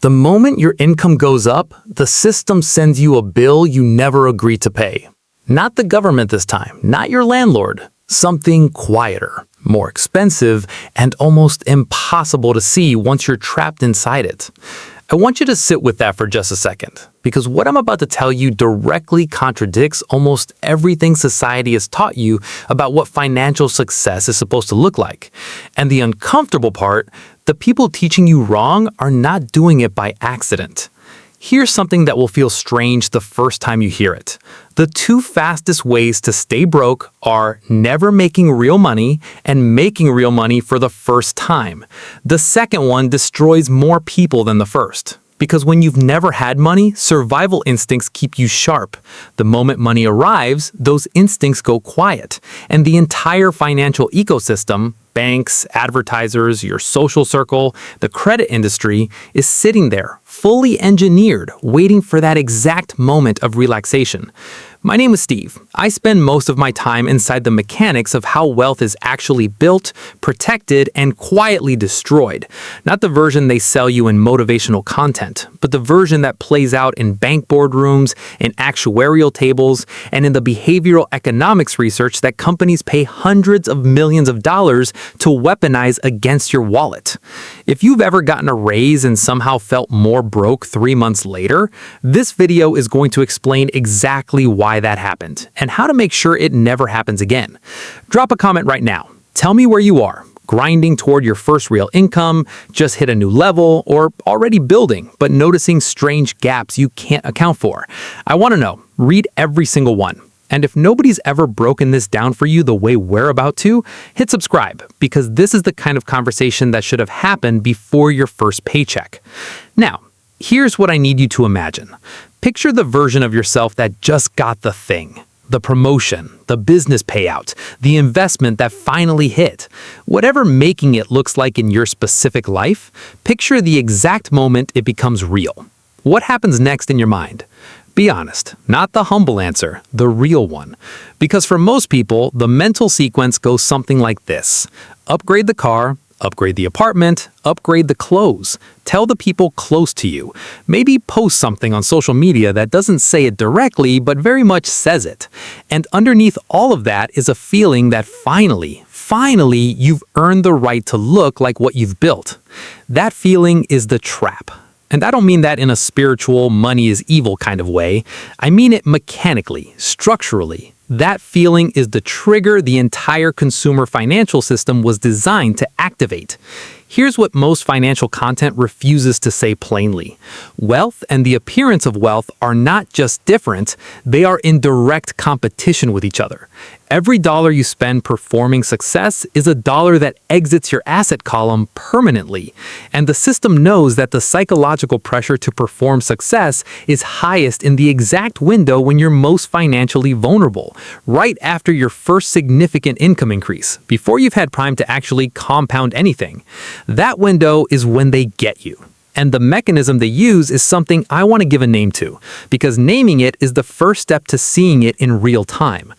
The moment your income goes up, the system sends you a bill you never agreed to pay. Not the government this time, not your landlord. Something quieter, more expensive, and almost impossible to see once you're trapped inside it. I want you to sit with that for just a second, because what I'm about to tell you directly contradicts almost everything society has taught you about what financial success is supposed to look like. And the uncomfortable part, the people teaching you wrong are not doing it by accident. Here's something that will feel strange the first time you hear it. The two fastest ways to stay broke are never making real money and making real money for the first time. The second one destroys more people than the first. Because when you've never had money, survival instincts keep you sharp. The moment money arrives, those instincts go quiet. And the entire financial ecosystem, banks, advertisers, your social circle, the credit industry, is sitting there, fully engineered, waiting for that exact moment of relaxation. My name is Steve. I spend most of my time inside the mechanics of how wealth is actually built, protected, and quietly destroyed. Not the version they sell you in motivational content, but the version that plays out in bank boardrooms, in actuarial tables, and in the behavioral economics research that companies pay hundreds of millions of dollars to weaponize against your wallet. If you've ever gotten a raise and somehow felt more broke 3 months later, this video is going to explain exactly why that happened and how to make sure it never happens again. Drop a comment right now. Tell me where you are, grinding toward your first real income, just hit a new level, or already building, but noticing strange gaps you can't account for. I want to know. Read every single one. And if nobody's ever broken this down for you the way we're about to, hit subscribe, because this is the kind of conversation that should have happened before your first paycheck. Now, here's what I need you to imagine. Picture the version of yourself that just got the thing. The promotion, the business payout, the investment that finally hit. Whatever making it looks like in your specific life, picture the exact moment it becomes real. What happens next in your mind? Be honest, not the humble answer, the real one. Because for most people, the mental sequence goes something like this. Upgrade the car, upgrade the apartment, upgrade the clothes. Tell the people close to you. Maybe post something on social media that doesn't say it directly, but very much says it. And underneath all of that is a feeling that finally, you've earned the right to look like what you've built. That feeling is the trap. And I don't mean that in a spiritual, money is evil kind of way. I mean it mechanically, structurally. That feeling is the trigger the entire consumer financial system was designed to activate. Here's what most financial content refuses to say plainly. Wealth and the appearance of wealth are not just different, they are in direct competition with each other. Every dollar you spend performing success is a dollar that exits your asset column permanently. And the system knows that the psychological pressure to perform success is highest in the exact window when you're most financially vulnerable, right after your first significant income increase, before you've had time to actually compound anything. That window is when they get you. And the mechanism they use is something I want to give a name to, because naming it is the first step to seeing it in real time.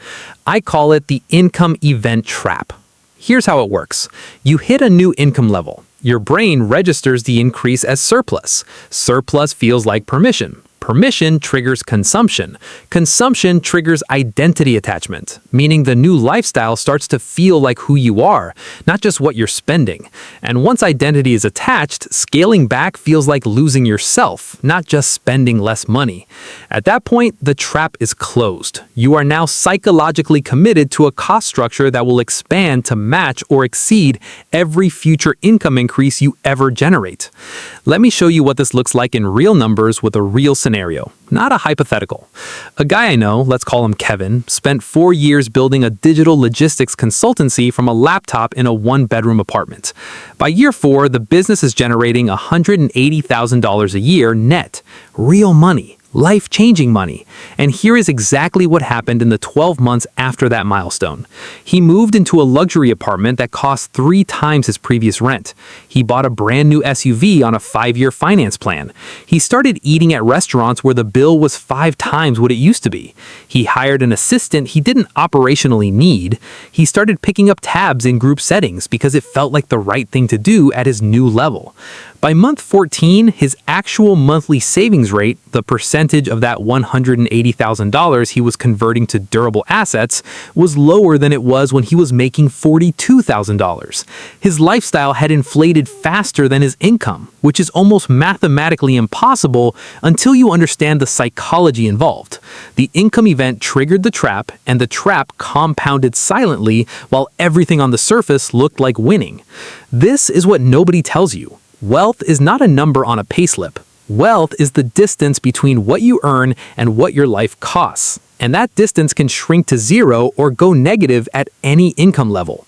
I call it the income event trap. Here's how it works. You hit a new income level. Your brain registers the increase as surplus. Surplus feels like permission. Permission triggers consumption. Consumption triggers identity attachment, meaning the new lifestyle starts to feel like who you are, not just what you're spending. And once identity is attached, scaling back feels like losing yourself, not just spending less money. At that point, the trap is closed. You are now psychologically committed to a cost structure that will expand to match or exceed every future income increase you ever generate. Let me show you what this looks like in real numbers with a real scenario, not a hypothetical. A guy I know, let's call him Kevin, spent 4 years building a digital logistics consultancy from a laptop in a one-bedroom apartment. By year 4, the business is generating $180,000 a year net. Real money. life-changing money. And here is exactly what happened in the 12 months after that milestone. He moved into a luxury apartment that cost 3 times his previous rent. He bought a brand new SUV on a 5-year finance plan. He started eating at restaurants where the bill was 5 times what it used to be. He hired an assistant he didn't operationally need. He started picking up tabs in group settings because it felt like the right thing to do at his new level. By month 14, his actual monthly savings rate, the percentage of that $180,000 he was converting to durable assets, was lower than it was when he was making $42,000. His lifestyle had inflated faster than his income, which is almost mathematically impossible until you understand the psychology involved. The income event triggered the trap, and the trap compounded silently while everything on the surface looked like winning. This is what nobody tells you. Wealth is not a number on a payslip. Wealth is the distance between what you earn and what your life costs. And that distance can shrink to 0 or go negative at any income level.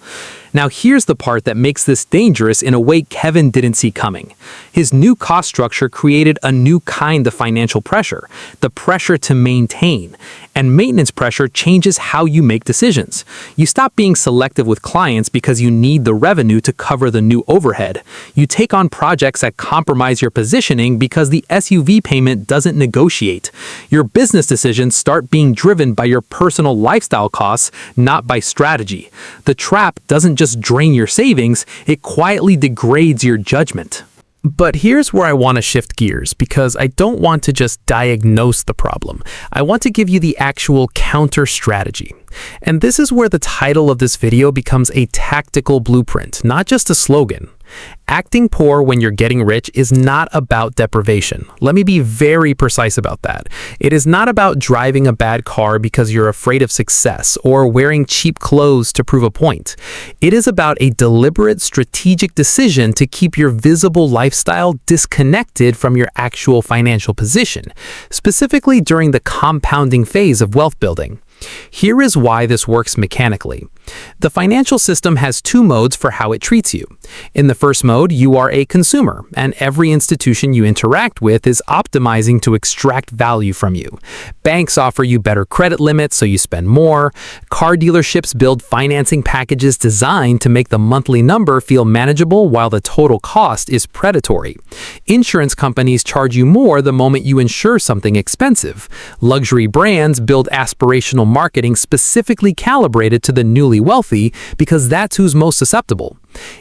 Now here's the part that makes this dangerous in a way Kevin didn't see coming. His new cost structure created a new kind of financial pressure, the pressure to maintain. And maintenance pressure changes how you make decisions. You stop being selective with clients because you need the revenue to cover the new overhead. You take on projects that compromise your positioning because the SUV payment doesn't negotiate. Your business decisions start being driven by your personal lifestyle costs, not by strategy. The trap doesn't just drain your savings, it quietly degrades your judgment. But here's where I want to shift gears, because I don't want to just diagnose the problem. I want to give you the actual counter strategy. And this is where the title of this video becomes a tactical blueprint, not just a slogan. Acting poor when you're getting rich is not about deprivation. Let me be very precise about that. It is not about driving a bad car because you're afraid of success or wearing cheap clothes to prove a point. It is about a deliberate, strategic decision to keep your visible lifestyle disconnected from your actual financial position, specifically during the compounding phase of wealth building. Here is why this works mechanically. The financial system has 2 modes for how it treats you. In the first mode, you are a consumer, and every institution you interact with is optimizing to extract value from you. Banks offer you better credit limits so you spend more. Car dealerships build financing packages designed to make the monthly number feel manageable while the total cost is predatory. Insurance companies charge you more the moment you insure something expensive. Luxury brands build aspirational marketing specifically calibrated to the newly wealthy because that's who's most susceptible.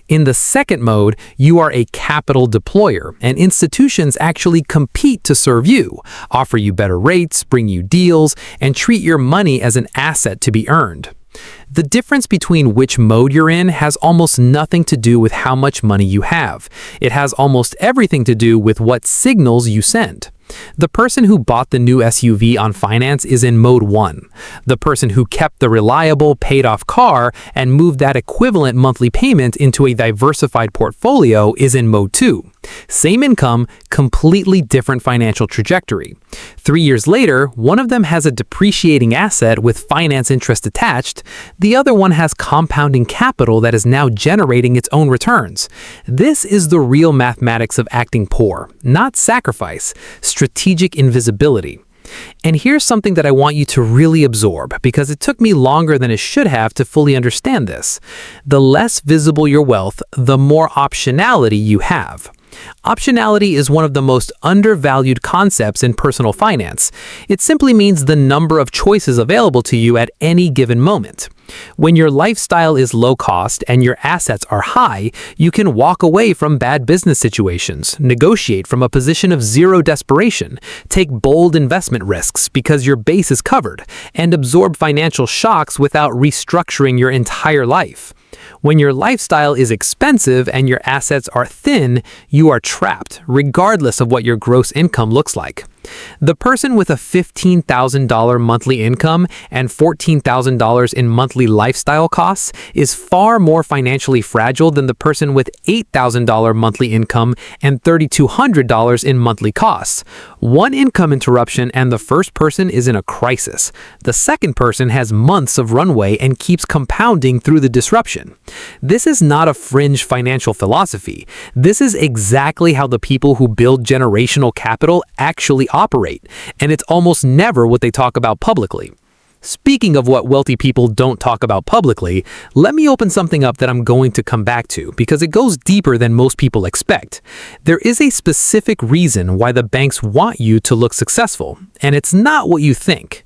In the second mode, you are a capital deployer, and institutions actually compete to serve you, offer you better rates, bring you deals, and treat your money as an asset to be earned. The difference between which mode you're in has almost nothing to do with how much money you have. It has almost everything to do with what signals you send. The person who bought the new SUV on finance is in mode 1. The person who kept the reliable, paid-off car and moved that equivalent monthly payment into a diversified portfolio is in mode 2. Same income, completely different financial trajectory. 3 years later, one of them has a depreciating asset with finance interest attached. The other one has compounding capital that is now generating its own returns. This is the real mathematics of acting poor, not sacrifice, strategic invisibility. And here's something that I want you to really absorb, because it took me longer than it should have to fully understand this. The less visible your wealth, the more optionality you have. Optionality is one of the most undervalued concepts in personal finance. It simply means the number of choices available to you at any given moment. When your lifestyle is low cost and your assets are high, you can walk away from bad business situations, negotiate from a position of zero desperation, take bold investment risks because your base is covered, and absorb financial shocks without restructuring your entire life. When your lifestyle is expensive and your assets are thin, you are trapped, regardless of what your gross income looks like. The person with a $15,000 monthly income and $14,000 in monthly lifestyle costs is far more financially fragile than the person with $8,000 monthly income and $3,200 in monthly costs. One income interruption and the first person is in a crisis. The second person has months of runway and keeps compounding through the disruption. This is not a fringe financial philosophy. This is exactly how the people who build generational capital actually operate, and it's almost never what they talk about publicly. Speaking of what wealthy people don't talk about publicly, let me open something up that I'm going to come back to because it goes deeper than most people expect. There is a specific reason why the banks want you to look successful, and it's not what you think.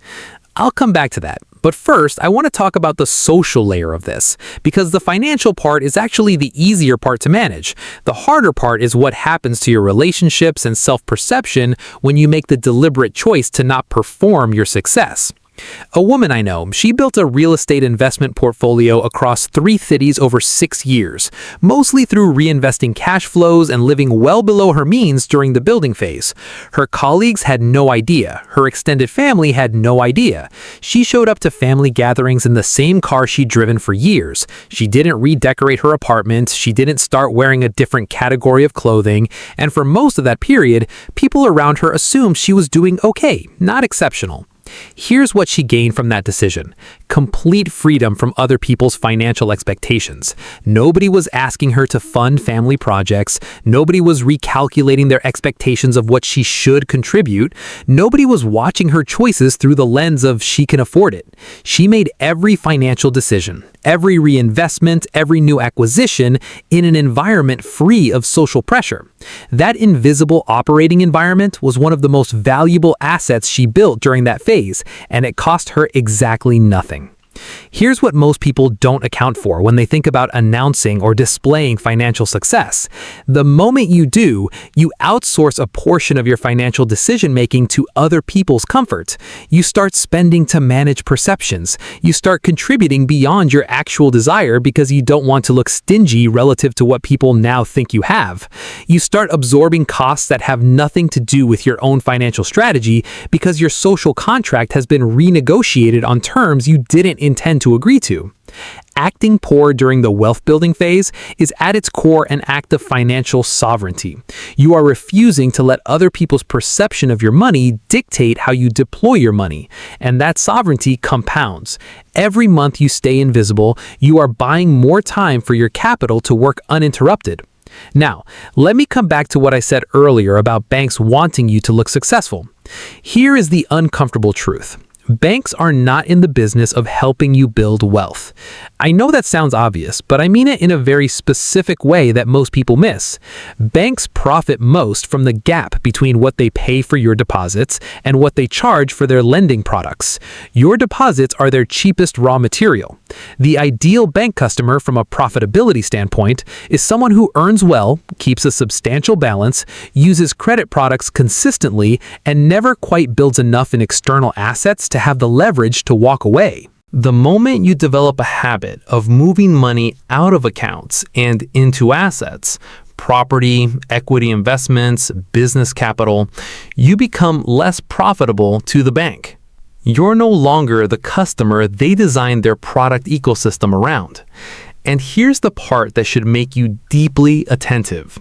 I'll come back to that. But first, I want to talk about the social layer of this, because the financial part is actually the easier part to manage. The harder part is what happens to your relationships and self-perception when you make the deliberate choice to not perform your success. A woman I know, she built a real estate investment portfolio across 3 cities over 6 years, mostly through reinvesting cash flows and living well below her means during the building phase. Her colleagues had no idea. Her extended family had no idea. She showed up to family gatherings in the same car she'd driven for years. She didn't redecorate her apartment. She didn't start wearing a different category of clothing. And for most of that period, people around her assumed she was doing okay, not exceptional. Here's what she gained from that decision: complete freedom from other people's financial expectations. Nobody was asking her to fund family projects. Nobody was recalculating their expectations of what she should contribute. Nobody was watching her choices through the lens of she can afford it. She made every financial decision, every reinvestment, every new acquisition in an environment free of social pressure. That invisible operating environment was one of the most valuable assets she built during that phase, and it cost her exactly nothing. Here's what most people don't account for when they think about announcing or displaying financial success. The moment you do, you outsource a portion of your financial decision-making to other people's comfort. You start spending to manage perceptions. You start contributing beyond your actual desire because you don't want to look stingy relative to what people now think you have. You start absorbing costs that have nothing to do with your own financial strategy because your social contract has been renegotiated on terms you didn't intend to agree to. Acting poor during the wealth building phase is at its core an act of financial sovereignty. You are refusing to let other people's perception of your money dictate how you deploy your money, and that sovereignty compounds. Every month you stay invisible, you are buying more time for your capital to work uninterrupted. Now, let me come back to what I said earlier about banks wanting you to look successful. Here is the uncomfortable truth. Banks are not in the business of helping you build wealth. I know that sounds obvious, but I mean it in a very specific way that most people miss. Banks profit most from the gap between what they pay for your deposits and what they charge for their lending products. Your deposits are their cheapest raw material. The ideal bank customer from a profitability standpoint is someone who earns well, keeps a substantial balance, uses credit products consistently, and never quite builds enough in external assets to have the leverage to walk away. The moment you develop a habit of moving money out of accounts and into assets, property, equity investments, business capital, you become less profitable to the bank. You're no longer the customer they designed their product ecosystem around. And here's the part that should make you deeply attentive.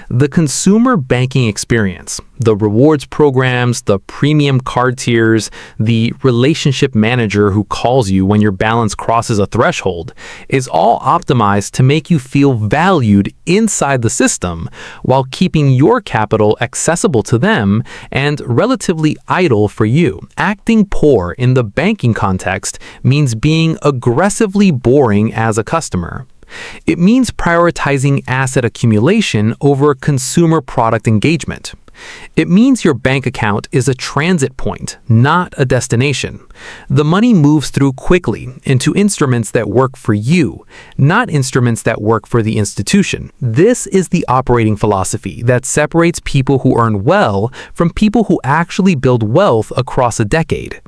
The consumer banking experience, the rewards programs, the premium card tiers, the relationship manager who calls you when your balance crosses a threshold, is all optimized to make you feel valued inside the system while keeping your capital accessible to them and relatively idle for you. Acting poor in the banking context means being aggressively boring as a customer. It means prioritizing asset accumulation over consumer product engagement. It means your bank account is a transit point, not a destination. The money moves through quickly into instruments that work for you, not instruments that work for the institution. This is the operating philosophy that separates people who earn well from people who actually build wealth across a decade.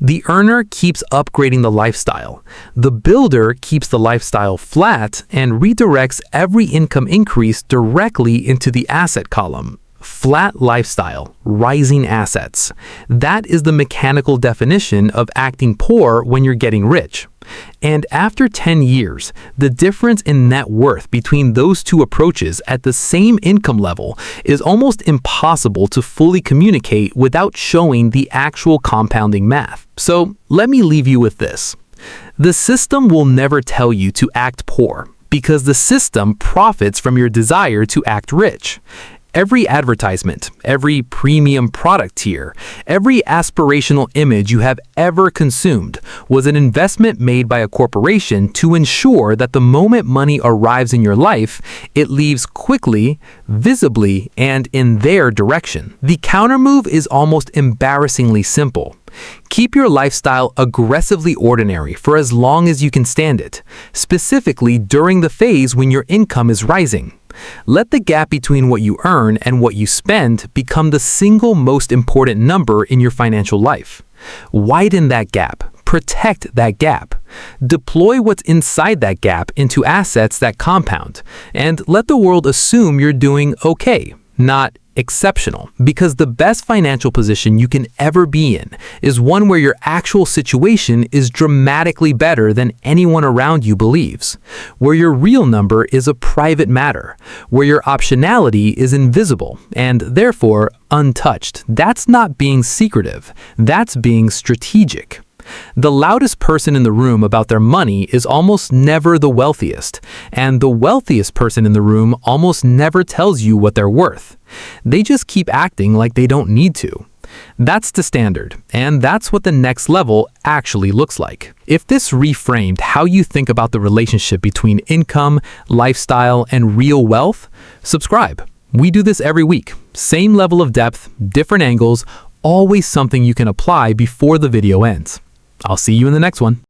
The earner keeps upgrading the lifestyle. The builder keeps the lifestyle flat and redirects every income increase directly into the asset column. Flat lifestyle, rising assets. That is the mechanical definition of acting poor when you're getting rich. And after 10 years, the difference in net worth between those two approaches at the same income level is almost impossible to fully communicate without showing the actual compounding math. So let me leave you with this. The system will never tell you to act poor because the system profits from your desire to act rich. Every advertisement, every premium product tier, every aspirational image you have ever consumed was an investment made by a corporation to ensure that the moment money arrives in your life, it leaves quickly, visibly, and in their direction. The countermove is almost embarrassingly simple. Keep your lifestyle aggressively ordinary for as long as you can stand it, specifically during the phase when your income is rising. Let the gap between what you earn and what you spend become the single most important number in your financial life. Widen that gap. Protect that gap. Deploy what's inside that gap into assets that compound, and let the world assume you're doing okay, not exceptional, because the best financial position you can ever be in is one where your actual situation is dramatically better than anyone around you believes, where your real number is a private matter, where your optionality is invisible and therefore untouched. That's not being secretive, that's being strategic. The loudest person in the room about their money is almost never the wealthiest, and the wealthiest person in the room almost never tells you what they're worth. They just keep acting like they don't need to. That's the standard, and that's what the next level actually looks like. If this reframed how you think about the relationship between income, lifestyle, and real wealth, subscribe. We do this every week. Same level of depth, different angles, always something you can apply before the video ends. I'll see you in the next one.